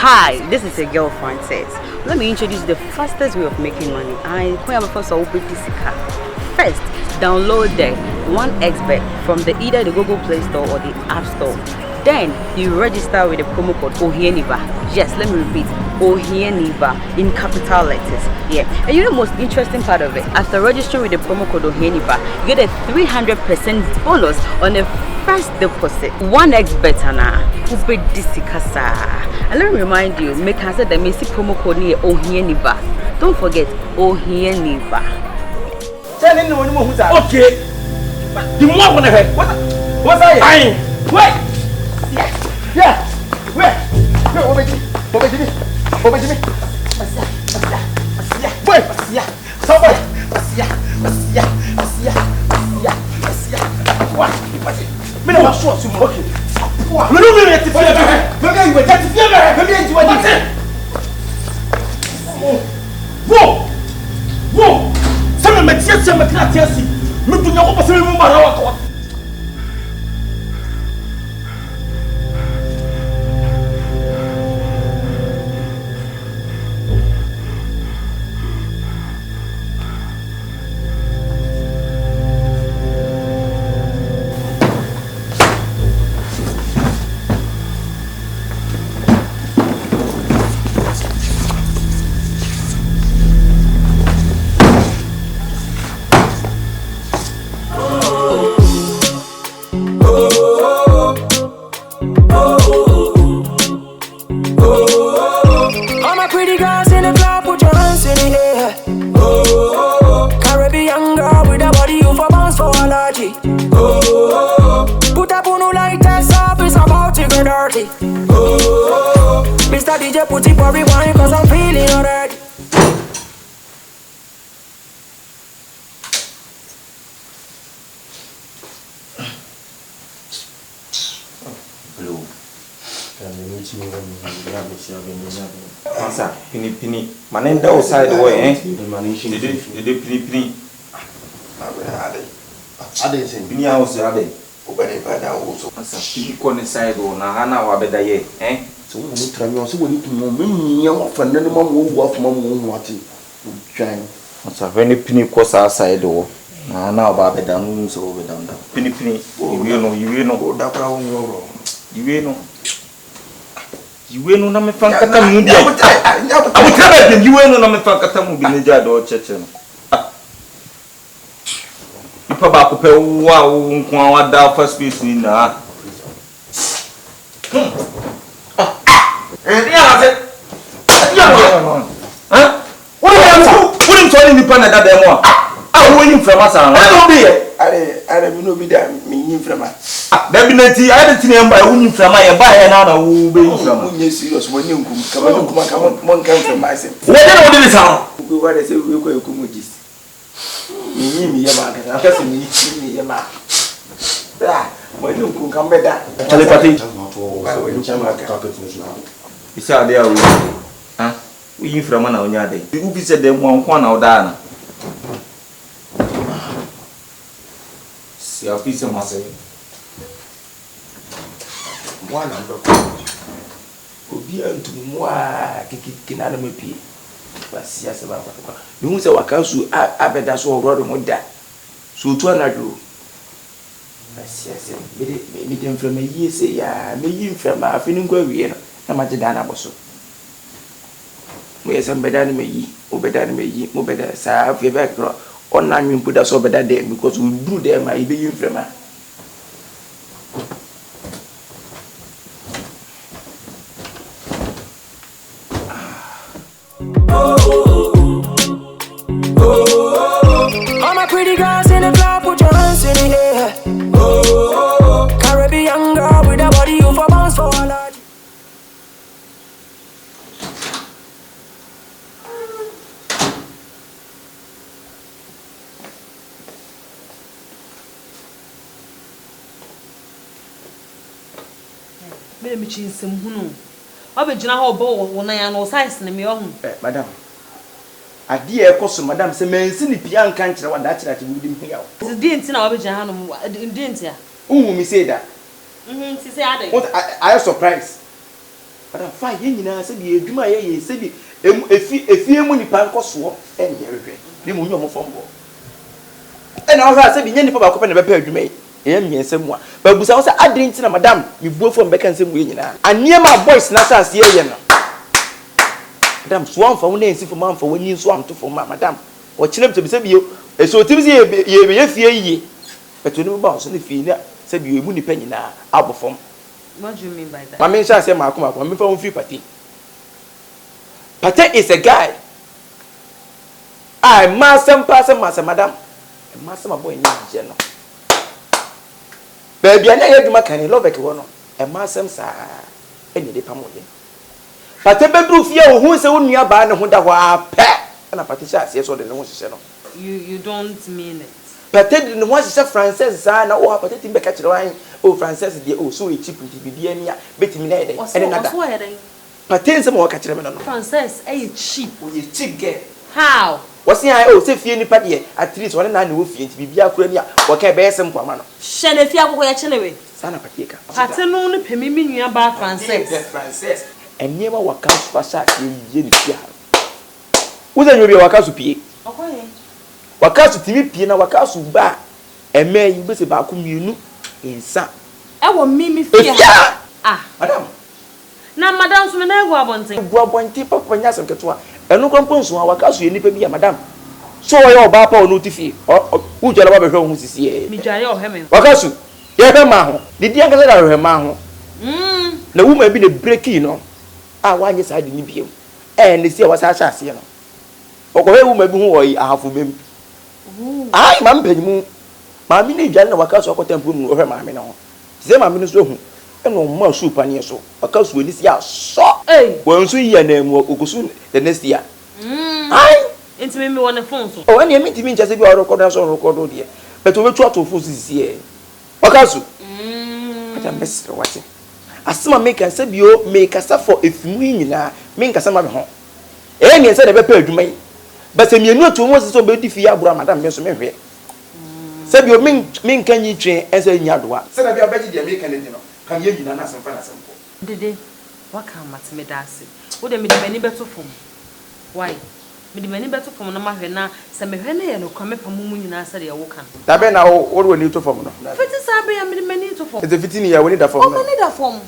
Hi, this is your girl Frances. Let me introduce the fastest way of making money. First, download the 1xbet from either the Google Play Store or the App Store. Then you register with the promo code OHIENIVA. Yes, let me repeat, OHIENIVA in capital letters. Yeah, and you know the most interesting part of it? After registering with the promo code OHIENIVA, you get a 300% bonus on the first deposit. 1xbet na ube disikasa. And let me remind you, make answer the missing promo code near OHIENIVA. Don't forget OHIENIVA. Okay. The more on the head. What's I? Wait. Yeah. Where? Mr. DJ, put it for rewind, cause I'm feeling already. Blue. Masa, pini. Manenda outside the way, eh? Dede pini. Ade sen. Pini house ade. Obere pada also. Masa, pini kone side na hana wa beda ye, eh? So we need to try. So we need to know. Me young friend, no man will go off. Man will want it. Trying. Masa, when pini kosa outside o. Na hana wa beda no so we down. Pini. You know. Da pra wo ngoro. You know na me fankata mu bi. Abutaba bi you know na me fankata mu bi ne jado cheche no. Ipa ba ko pe wa wo nko wa da first space ni na. What you telling me pan that dem wa? Wo yin from asa. No be here. Are me no be that me yin from asa. There be nati I dey tin em ba wo yin from ya ba here na wo be yin from. Wo yin serious mo yin kum come mon come from asa. Wo dey this sound? We go dey say we go ekumogis. Me yema ka afese me yema. Da, mo yin kum come be da. Chale party. Isa ade a wo. Ha? Wo yin from na onya dey. Wo bi se dem mo nko na oda na. Si afise mo say. One and obi antum wa kikina na mepi basia se ba kwa me hu se wakansu abeda so orodo mo da so tu anadwo basia se me dem frama yi se ya me yi frama afini nkwa wie na ma gida na boso mo yesam beda na me yi obeda na me yi mo beda sa afie be kro ona nwimpu da so beda de because we do them I be yi frama. All my pretty girls in the club, put your hands in the air. Caribbean girl with a body you for bounce for a lot. Me me chinsem hunu. Obejina ho bo wona ya no size ne me ohun. Madam. Ade e koso madam se mensi ni pia nka nkire wa da kire ati wudi mhiawo. Is di nti na obejina ha no di nti a. Mi say that. Ti say ade. What I surprised. But I'm fine, you said you do my said if you money pan cost swap and everything. You will know more from more. And I said, you never open a pair to me. Yes, someone. But was also I didn't know, madam, you both from Beck and some winning. And near my voice, not as here. Madam, swamp for one day, for mom for when you swam to for my madam. Or chillum to be said you, and so Timothy, ye. But to know about any fee, said you money penny now, out perform. What do you mean by that? My man shall say, Mark, I'm from free party. Partey is a guy. I master person, master, madam. And master, my boy, in general. Baby, I never do can love like one. And master, sir, any day, Pamoya. Partey bedroom fear who is a near band who that pet. And a Patricia says, or the no channel. You don't mean it. Partey didn't want to say Frances, son, or Partey back at the line. Oh, Frances, dear, oh, so cheap to be near, betting me, and another. Partey some more catch them on Frances, cheap. You cheap girl. How? What's the oh, say fear party at least 1 9 wolf to be Biacuria, or can bear some woman. Shall if you have a chile? Sana Patica. Partey no pemimi about Frances. And never walk out for such in Jenny. Wouldn't you be a wakasu pie? Wakasu TV Pina wakasu ba, and may you be about commune in some. I will mimi fear. Ah, madam. Now, madam's when I go up go up one tip of when Yasan Catua, and no compose one wakasu, you need to madam. So your bapa or notify, or who tell about her who is here. Mijayo Hemming. Wakasu, Yamaho, the dear girl of her maho. The woman be the breaking on. I want your side in the and the see what I shall see. Or woman who I have for him. I, Mam Penny, my mini Jan Wakasu or temple or her mammy. Say my minister, and no more soup and yes, because we this year saw. Well, so your name will go soon the next year. I into me on the phone. Oh, and you mean to me just if you are recorders or record, dear. But we try to force this year. Wakasu. But I'm best watching. As some make and said you make a stuff for if we now make a summer home. Any said a paper to me. But you know to most so beautiful, Madame Benson. Said you mean can you train as a yardwa? Said I bet you American, can you not some fun as simple? Dede, what can Matimedasi? Would they make many better form? Why? With many better form no matter now, some Hene no come from Moon in answer your walk. That be now what we need to form. Fifty Sabi and many to form. It's a 15 year we need a form. We need a form.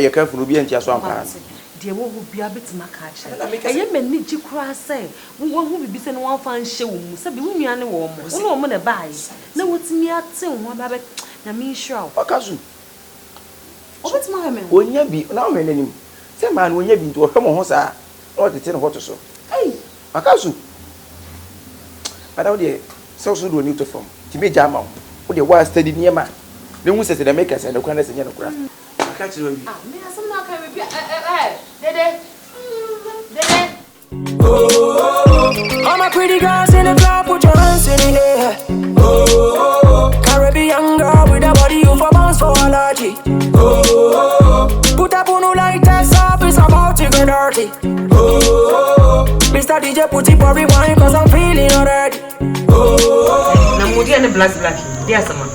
You careful to be in Tiaswan. Dear, what would be a bit my catch? I am a need you cry, say, one who will be sent one fine show, Sabi Women and warm, no one buys. No, what's me at saying, one baby, Nami Shaw. Wakasu. What's my man? When you be now, many. Say, man, when you be to a common horse, or the 10 water so. Hey, Wakasu. But out there, so soon we need to form. To be Jama, with the wild steady near man. The women the makers and the corners and yellow grass. I can't you. Dede. All my pretty girls in the club, put your hands in the air. Caribbean girl with a body you for bounce for allergy. Put up on no like that up, it's about to get dirty. Mr. DJ put it for rewind cause I'm feeling already. Now Moody and the black, there's someone.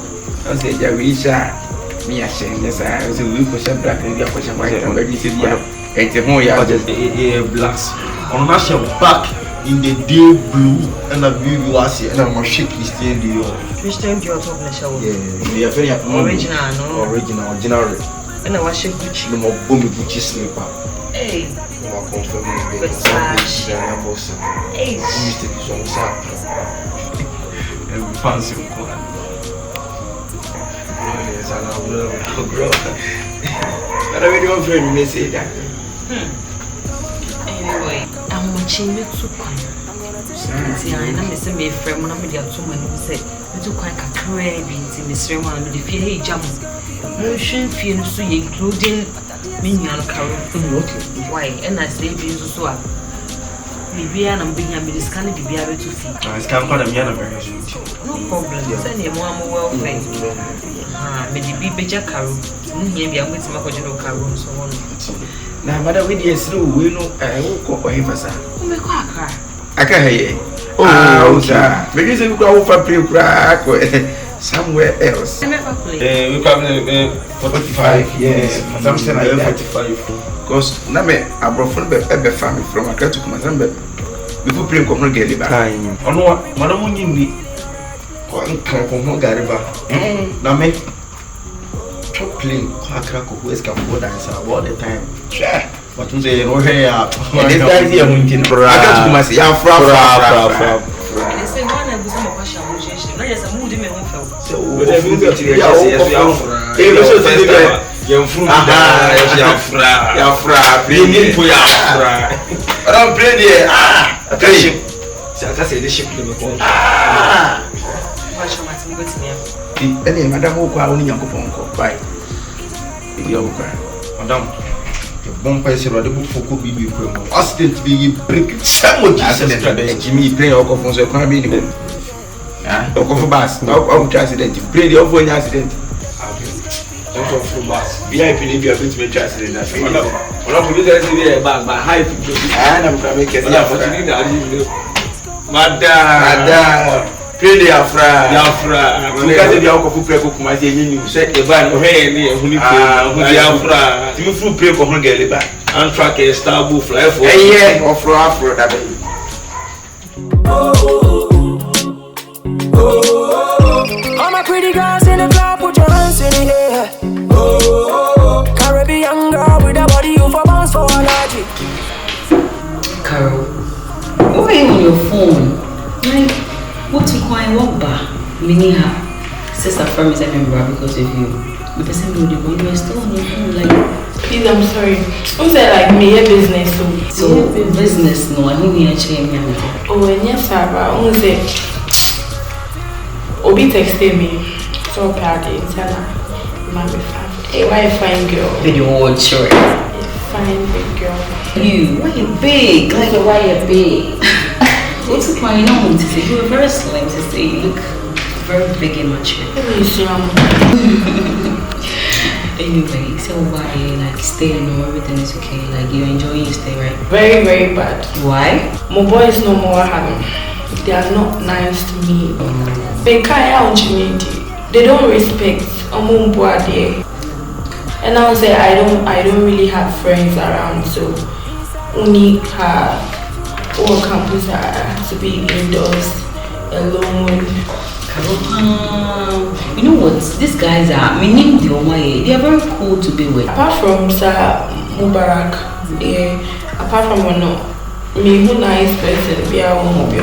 I say, yeah, we shall. Me ashamed, yes, I was a week for some black and we are for some white and ready to be out. It's a more just the blacks. On national back in the day blue and a view was here and I'm a shake Christian Dior. Christian Dior top the show. Yeah, they are very original, general. And I was Gucci. No more boom Gucci slipper. Hey, no Confion. Hey, Mr. Bizon, and fancy one. But I don't friend me say that. Anyway, I'm watching it too quick. See, I know Mr. May friend when I'm with your two men who said, "You quite a crabby to Miss Raymond with the fear jump. Motion fear so including Minion Carol. Why? And I say, being so up. Maybe I'm being a bit scanning to be able to feed. I can't call them very no problem. Send him one well fed. Maybe be better Carol. Maybe I'm with my original Carol so on. Now, Madam, we did slow, we know I will call for him for sir. Oh, my God, I can't hear. Oh, sir. Because you go for pre crack. somewhere else. We come 45 yes, something like that. 45. Because now I brought from the family from Accra to Kumazambe. Before playing Common Galiba. On what Madame Nindi come Gariba. Now make playing Accra who is come for dance all the time. But you say, oh, hey, this guy here, I got to Kumasi. Yeah, fra. Say one of some question. No, yes, I'm moving me home. So, whatever you do, I don't play there. The ship any madam who call only young phone by Madam, bon person or the book for could be accident be break some Jimmy playing or for so can be the for bus. No accident. Play the over accident. VIP need be a bit of accident. I'm not going to say back by high people. And I'm coming to Madam, play the Afra. Because if you are going to play, my you set the van or hey, who you Afra. You flew play for Hungary and track a star bull fly for a year or for Afro. All my pretty girls in the club, put your hands in the air. Caribbean girl with a body you for bounce for allergy. Carol, why are you on your phone? Like, what to call and walk back? Meaning her sister firm is a member because of you. The person who you're still on your phone, like. Please, I'm sorry. Who said like me a business? So business, no, I need to change me. Oh, and yes, sir. Who said? Obi texted me. So Partey, tell her, mommy, hey, why a fine girl? Video watch, right? Fine big girl. You, why you big? Like why you big? What's the point? No one to say. You were very slim to say. You look very big and mature. Anyway, so why like staying or everything is okay? Like you enjoying your stay, right? Very, very bad. Why? My boys no more having. They are not nice to me. They don't respect and I would say I don't really have friends around, so only her all campus to be indoors alone. You know what? These guys are meaning the way they are very cool to be with. Apart from Sir Mubarak, apart from me who nice person be our home.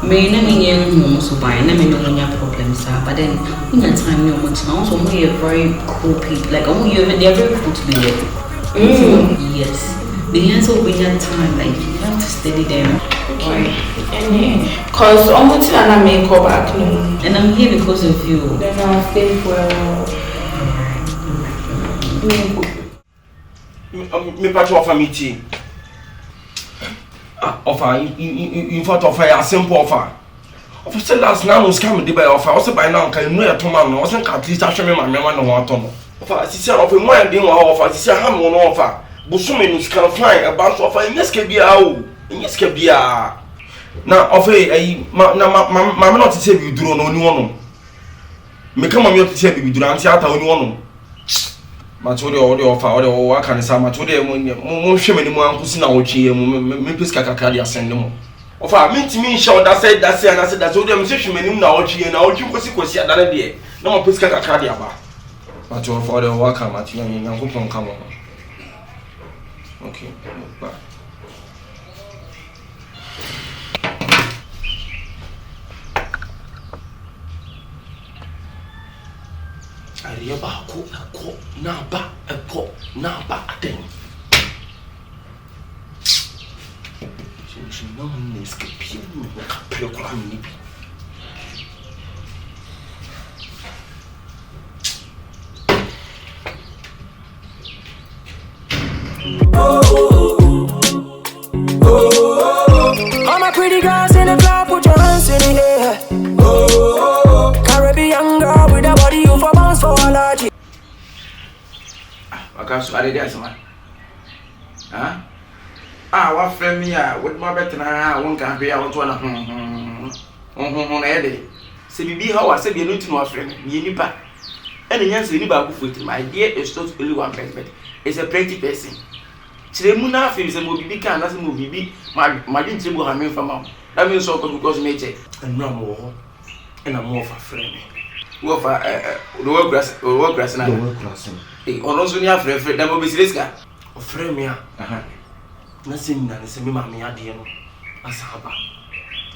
Me na me nyɛ so ban na me no nya problems but then when your time no much now so we are very cool people like they are very cool to be with. Yes, the answer when your time like you have to study them. Okay. And cause almost I may come back no. And I'm here because of you. Then I'll stay for a while. Me part offer me tea. Offer in front of a simple offer. Officer last now was coming to buy offer. Also by now can you know a toman wasn't at least actually my man no one tomo. Offer sister of a man didn't offer sister ham on offer. Busumi is can fly a bunch of a yes can be out. Yes can be a now offer a mamma not to say you do no one. Me come on you to say you do not see out on one. Matode all the offer all the work and some matode mo hwe mani mo ankusi na wochie me piska kakra dia send mo offer me ntimi show that say that so dem se hwe mani na wochie na wochi kosi adane de na mo piska kakra dia ba matode for the work and matode nyankopon ka mo okay bye. Ariya ba ko na ba aten. Je não me esqueci no capelo com a minha. All my pretty girls in the club, put your hands in the air. Caribbean girl with a body you for bounce for allergy. I can't swear it, man. What friend me? What my better? I won't be out to one. Eddie. Se bibi how I said you need to know a friend, ye nipa. And the answer nipa foot, my dear is not only one person, it's a plenty person. Chemuna feels a movie can as a movie, my didn't table her from mom. That means so because nature and no more. And I'm more of a friend. Work for the work grass and the work grass. Or also near friend, that will be Siliska. Or friend me. Nothing than the same mammy idea. As Haba.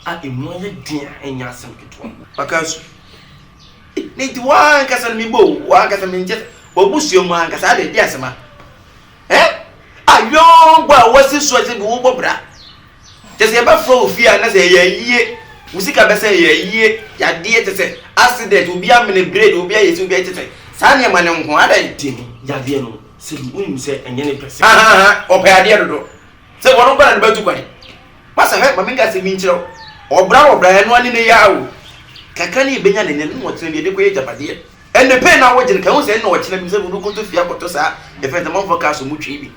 I am more dear and Yassam Kitwan. Because need one castle me bow, one castle me jet, or bush your man, because I did Yassama. Eh? A young boy was this sweating Bobra. Just a buffalo fear, and I say, ye, Musika Bessa, ye, ya dear to say, accident will be a minute bread, will be a to be to say, Sanya man, what I did, Yadiano, said Wim said, and any person. Or Padiado. So what about to buy? Must have had my fingers in Mincho, or Brown or Brian one in a yao. Kakani Benyan and what's in the way Japadia. And the pen I watching can say no, watching himself will go to Fiapotosa, if it's a month for Castle Muchibi.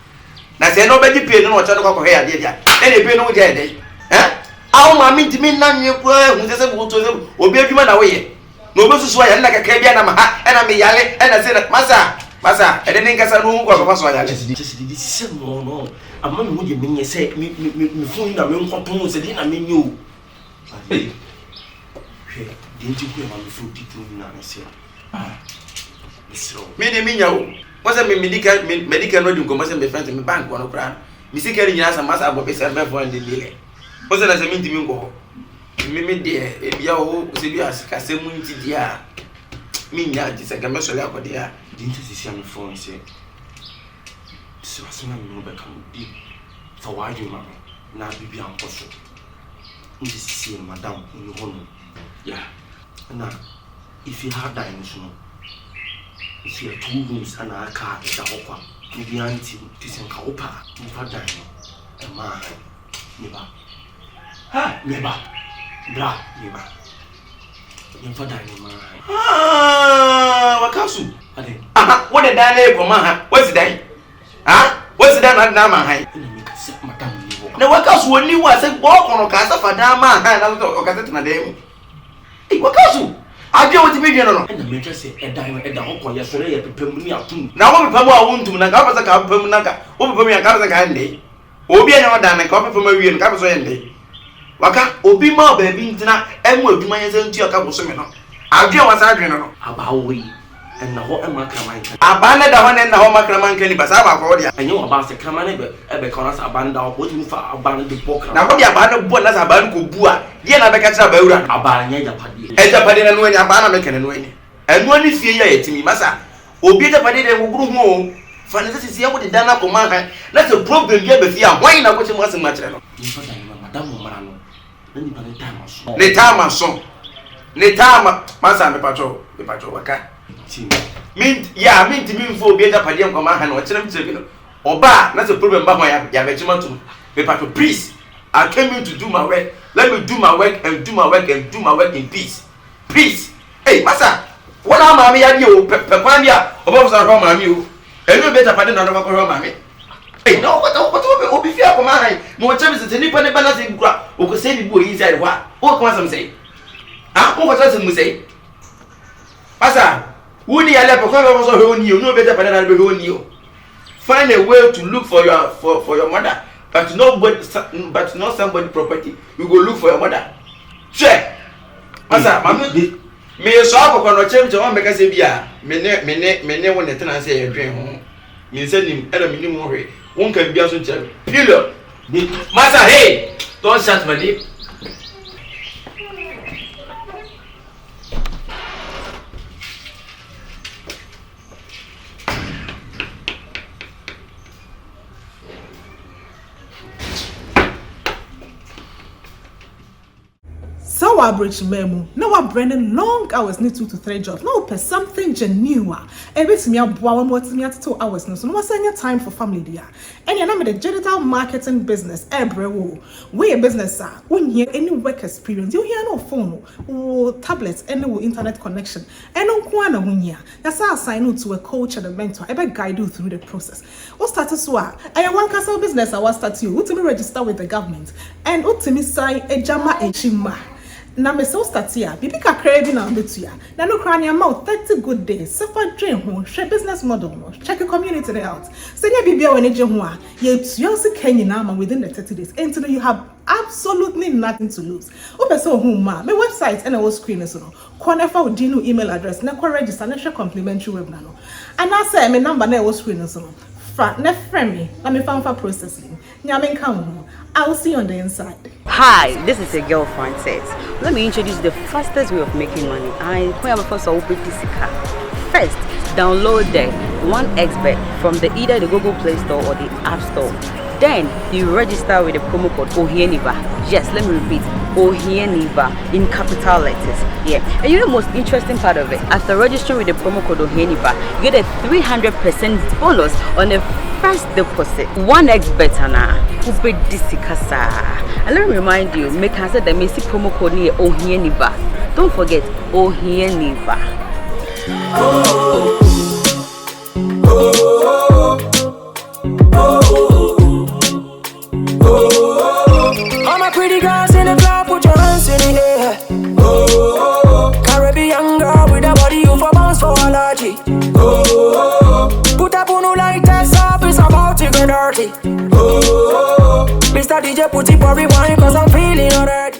Now say nobody pay no child of hair, dear. Any pay no day. Eh? How my mean to me none you who says will be a human away. No one to swear like a Caribbean and I'm a yale, and I said, Massa, and then I guess I don't go for I just no. A man would you mean you say, me phone the room for Tom said, I mean you. Didn't you hear my food deep room? I said, so. Many mean was a medical road commerce and defense in the bank one of grand. Missy carrying us a mass about a member in the delay. Wasn't as a mean to me go. Mimi dear, if you are serious, Casamunti dear. Mean that is a commercial out there. Didn't you see on the phone? Say, so as my mother come deep for why you, mamma. Now be impossible. You see, madame, in the home. Yeah. Now, if you have that emotional, you see 2 rooms and a car at the hopper. Maybe auntie, this and Kaupa, you have done a man. Never. Ha, never. Blah, never. Never done a man. Ah, what castle? What a damn man. What's that? Ah, what's that? Not my madame. The workers will knew was a walk on a casa for Dama and or Casetta Dame. Hey, what castle? I deal with the median and the major said a diamond at the hopper yesterday at the Pemia too. Now, what I want to Nagaba Permanaka, over me a Casa day. Obi and Ordan and copy from Marie and Capital day. Waka, Obi more baby, and will do my own to a couple seminar. I'll deal with Adrian about we. And the whole Macraman. I banned the one and the whole Macraman can pass out. I know about the Cramane, ever corners abandoned or putting for abandoned the poker. Now, what you abandoned one as a banco bua, yet I catch a beura, abandoned Japadi. And Japadi and when Abanakan and when. And when you see it to me, Massa, Obi Japadi will go home. For this is here with the Dana command. That's a problem here before. Why not what you must imagine? Madame Morano. Then you can time or so. The time or so. The time, Massa, the patrol, okay. Mean to mean for being a Padium command or children. Oba, that's a problem about my Yavachimantu. Paper, please. I came here to do my work. Let me do my work and do my work and do my work in peace. Please. Hey, Massa, what am I at you? Pepandia, above our home, you. And you better pardon another mammy. Hey, no, what will be fair for mine? No chance is any balancing grab or could say the boy inside what? What can some say? Ah, what does it say? Massa. Would you let also you know better than I will you? Find a way to look for your mother, but not somebody property. You go look for your mother. Check. Masa, mami, me so akoko no change o make say bia me won the tenant say e dwen ho. Me say nim e me nim ho hwe. Won kan bia so check. Period. Masa, hey, don't shut my lip. So I bridge memo. Now I'm branding long hours need 2 to 3 jobs. Now per something genuine. Every time you one more to me at 2 hours. No, so no more time for family there. And you know me the digital marketing business. We a business when you any work experience. You hear no phone or tablets, any internet connection. And no kwana when that's how I sign you to a coach and a mentor. I bet guide you through the process. What status wa? I want castle business. I want start you. What to me register with the government and what to me sign a jama a chima. na me so start here bibi kakra bi na mbetu ya na no kra ne amount 30 good days sefa dream ho share business model no check the community out senya bibi a woni je ho a ye tuya se kanyina ma within the 30 days until you have absolutely nothing to lose. Opeso ho ma me website and our screen so no corner for dinu email address na ko register na share complimentary webinar no and I say me number na our screen so no fra na friend me na me fanfa processing nyame nka ho. I will see you on the inside. Hi, this is your girl Frances. Let me introduce you to the fastest way of making money. First, download the 1xbet from either the Google Play Store or the App Store. Then you register with the promo code OHIENIVA. Yes, let me repeat, OHIENIVA in capital letters. Yeah, and you know the most interesting part of it? After registering with the promo code OHIENIVA, you get a 300% bonus on the first deposit. 1xbet na ube disikasa. And let me remind you, make answer the basic promo code near OHIENIVA. Don't forget OHIENIVA. All my pretty girls in the club, put your hands in the air. Caribbean girl with a body you for bounce for allergy. Put up on like test up, it's about to get dirty. Mr. DJ put it for rewind, cause I'm feeling already.